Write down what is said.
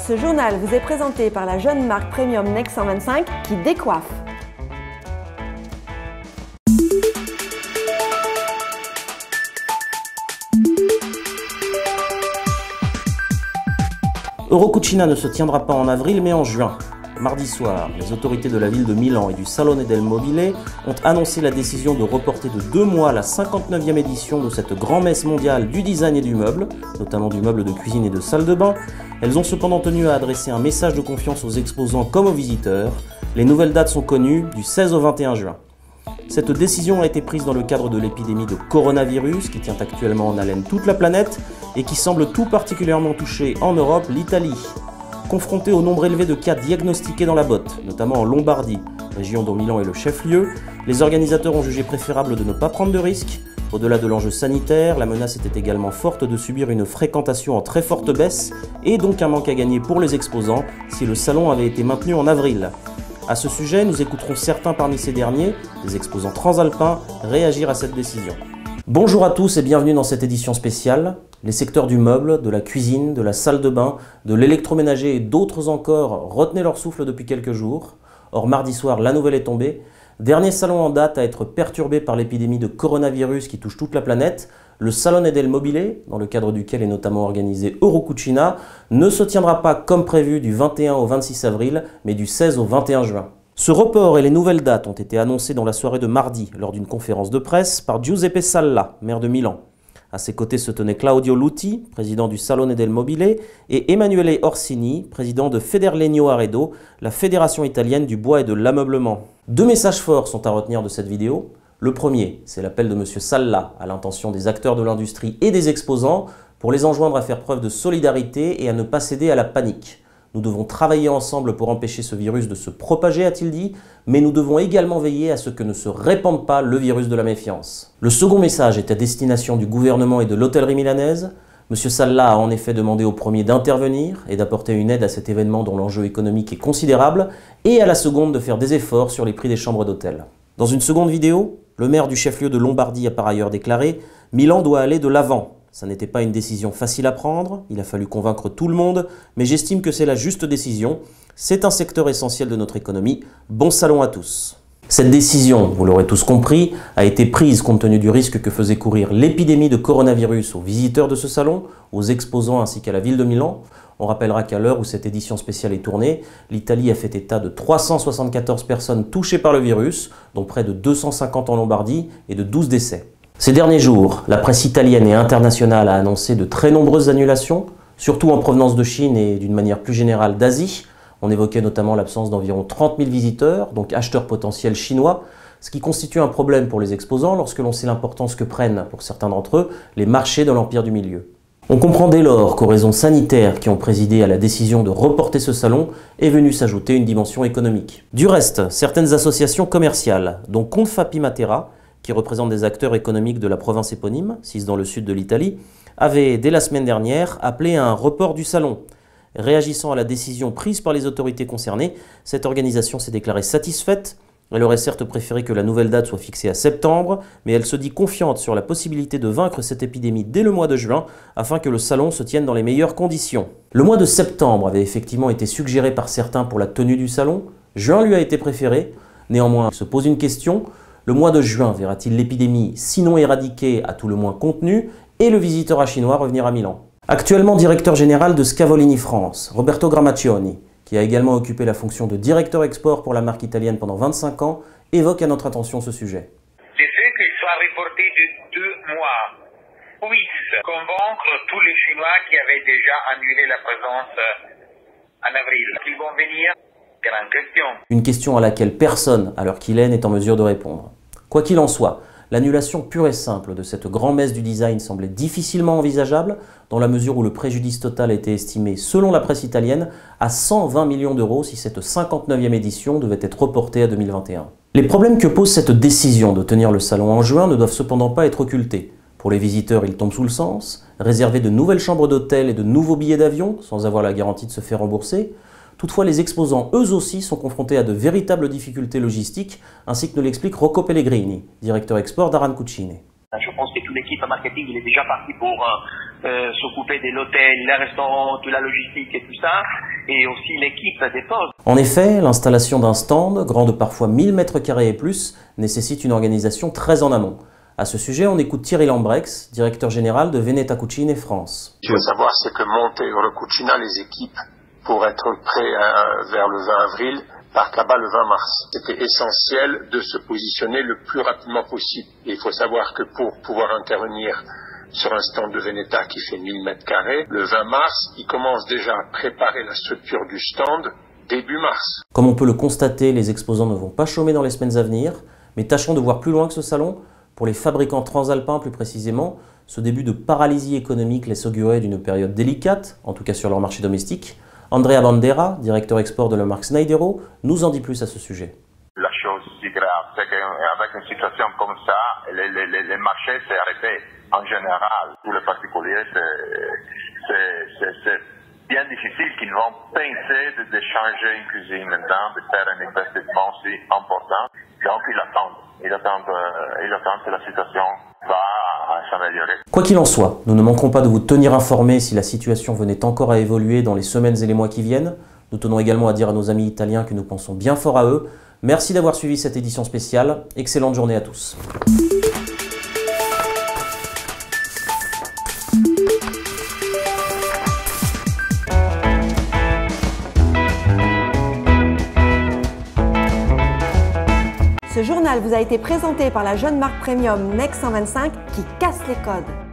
Ce journal vous est présenté par la jeune marque premium Next 125 qui décoiffe. Eurocucina ne se tiendra pas en avril mais en juin. Mardi soir, les autorités de la ville de Milan et du Salone del Mobile ont annoncé la décision de reporter de 2 mois la 59e édition de cette grand-messe mondiale du design et du meuble, notamment du meuble de cuisine et de salle de bain. Elles ont cependant tenu à adresser un message de confiance aux exposants comme aux visiteurs. Les nouvelles dates sont connues du 16 au 21 juin. Cette décision a été prise dans le cadre de l'épidémie de coronavirus qui tient actuellement en haleine toute la planète et qui semble tout particulièrement toucher en Europe l'Italie. Confrontée au nombre élevé de cas diagnostiqués dans la botte, notamment en Lombardie, région dont Milan est le chef-lieu, les organisateurs ont jugé préférable de ne pas prendre de risques. Au-delà de l'enjeu sanitaire, la menace était également forte de subir une fréquentation en très forte baisse et donc un manque à gagner pour les exposants si le salon avait été maintenu en avril. À ce sujet, nous écouterons certains parmi ces derniers, des exposants transalpins, réagir à cette décision. Bonjour à tous et bienvenue dans cette édition spéciale. Les secteurs du meuble, de la cuisine, de la salle de bain, de l'électroménager et d'autres encore retenaient leur souffle depuis quelques jours. Or, mardi soir, la nouvelle est tombée. Dernier salon en date à être perturbé par l'épidémie de coronavirus qui touche toute la planète, le Salone del Mobile, dans le cadre duquel est notamment organisé Eurocucina, ne se tiendra pas comme prévu du 21 au 26 avril, mais du 16 au 21 juin. Ce report et les nouvelles dates ont été annoncés dans la soirée de mardi lors d'une conférence de presse par Giuseppe Salla, maire de Milan. À ses côtés se tenaient Claudio Lutti, président du Salone del Mobile, et Emanuele Orsini, président de Federlegno Arredo, la fédération italienne du bois et de l'ameublement. Deux messages forts sont à retenir de cette vidéo. Le premier, c'est l'appel de M. Salla à l'intention des acteurs de l'industrie et des exposants pour les enjoindre à faire preuve de solidarité et à ne pas céder à la panique. Nous devons travailler ensemble pour empêcher ce virus de se propager, a-t-il dit, mais nous devons également veiller à ce que ne se répande pas le virus de la méfiance. Le second message est à destination du gouvernement et de l'hôtellerie milanaise. M. Salla a en effet demandé au premier d'intervenir et d'apporter une aide à cet événement dont l'enjeu économique est considérable, et à la seconde de faire des efforts sur les prix des chambres d'hôtel. Dans une seconde vidéo, le maire du chef-lieu de Lombardie a par ailleurs déclaré « Milan doit aller de l'avant ». Ça n'était pas une décision facile à prendre, il a fallu convaincre tout le monde, mais j'estime que c'est la juste décision. C'est un secteur essentiel de notre économie. Bon salon à tous. Cette décision, vous l'aurez tous compris, a été prise compte tenu du risque que faisait courir l'épidémie de coronavirus aux visiteurs de ce salon, aux exposants ainsi qu'à la ville de Milan. On rappellera qu'à l'heure où cette édition spéciale est tournée, l'Italie a fait état de 374 personnes touchées par le virus, dont près de 250 en Lombardie et de 12 décès. Ces derniers jours, la presse italienne et internationale a annoncé de très nombreuses annulations, surtout en provenance de Chine et d'une manière plus générale d'Asie. On évoquait notamment l'absence d'environ 30 000 visiteurs, donc acheteurs potentiels chinois, ce qui constitue un problème pour les exposants lorsque l'on sait l'importance que prennent, pour certains d'entre eux, les marchés de l'Empire du Milieu. On comprend dès lors qu'aux raisons sanitaires qui ont présidé à la décision de reporter ce salon est venue s'ajouter une dimension économique. Du reste, certaines associations commerciales, dont Confapi Matera, qui représente des acteurs économiques de la province éponyme, 6 dans le sud de l'Italie, avait, dès la semaine dernière, appelé à un report du salon. Réagissant à la décision prise par les autorités concernées, cette organisation s'est déclarée satisfaite. Elle aurait certes préféré que la nouvelle date soit fixée à septembre, mais elle se dit confiante sur la possibilité de vaincre cette épidémie dès le mois de juin, afin que le salon se tienne dans les meilleures conditions. Le mois de septembre avait effectivement été suggéré par certains pour la tenue du salon. Juin lui a été préféré. Néanmoins, il se pose une question. Le mois de juin verra-t-il l'épidémie, sinon éradiquée, à tout le moins contenue, et le visiteur chinois revenir à Milan? Actuellement directeur général de Scavolini France, Roberto Gramaccioni, qui a également occupé la fonction de directeur export pour la marque italienne pendant 25 ans, évoque à notre attention ce sujet. Le fait qu'il soit reporté de 2 mois puisse convaincre tous les Chinois qui avaient déjà annulé la présence en avril. Qu'ils vont venir? Grande question. Une question à laquelle personne, à l'heure qu'il est, n'est en mesure de répondre. Quoi qu'il en soit, l'annulation pure et simple de cette grand-messe du design semblait difficilement envisageable, dans la mesure où le préjudice total a été estimé, selon la presse italienne, à 120 millions d'euros si cette 59e édition devait être reportée à 2021. Les problèmes que pose cette décision de tenir le salon en juin ne doivent cependant pas être occultés. Pour les visiteurs, ils tombent sous le sens, réserver de nouvelles chambres d'hôtel et de nouveaux billets d'avion, sans avoir la garantie de se faire rembourser. Toutefois, les exposants, eux aussi, sont confrontés à de véritables difficultés logistiques, ainsi que nous l'explique Rocco Pellegrini, directeur export d'Aran Cucine. Je pense que toute l'équipe marketing il est déjà partie pour s'occuper de l'hôtel, les restaurants, toute la logistique et tout ça. et aussi l'équipe dépose. En effet, l'installation d'un stand, grand de parfois 1000 m² et plus, nécessite une organisation très en amont. À ce sujet, on écoute Thierry Lambrex, directeur général de Veneta Cucine France. Ce qu'il faut savoir, c'est que monter Eurocucina, les équipes, pour être prêts vers le 20 avril, partent là-bas le 20 mars. C'était essentiel de se positionner le plus rapidement possible. Et il faut savoir que pour pouvoir intervenir sur un stand de Veneta qui fait 1000 m², le 20 mars, ils commencent déjà à préparer la structure du stand début mars. Comme on peut le constater, les exposants ne vont pas chômer dans les semaines à venir, mais tâcherons de voir plus loin que ce salon. Pour les fabricants transalpins plus précisément, ce début de paralysie économique laisse augurer d'une période délicate, en tout cas sur leur marché domestique. Andrea Bandera, directeur export de la marque Schneidero, nous en dit plus à ce sujet. La chose si grave, c'est qu'avec une situation comme ça, les marchés s'est arrêté. En général, tous les particuliers, c'est bien difficile qu'ils vont penser de changer une cuisine maintenant, de faire un investissement si important. Donc ils attendent que la situation va s'améliorer. Quoi qu'il en soit, nous ne manquerons pas de vous tenir informés si la situation venait encore à évoluer dans les semaines et les mois qui viennent. Nous tenons également à dire à nos amis italiens que nous pensons bien fort à eux. Merci d'avoir suivi cette édition spéciale. Excellente journée à tous. Ce journal vous a été présenté par la jeune marque premium Next 125 qui casse les codes.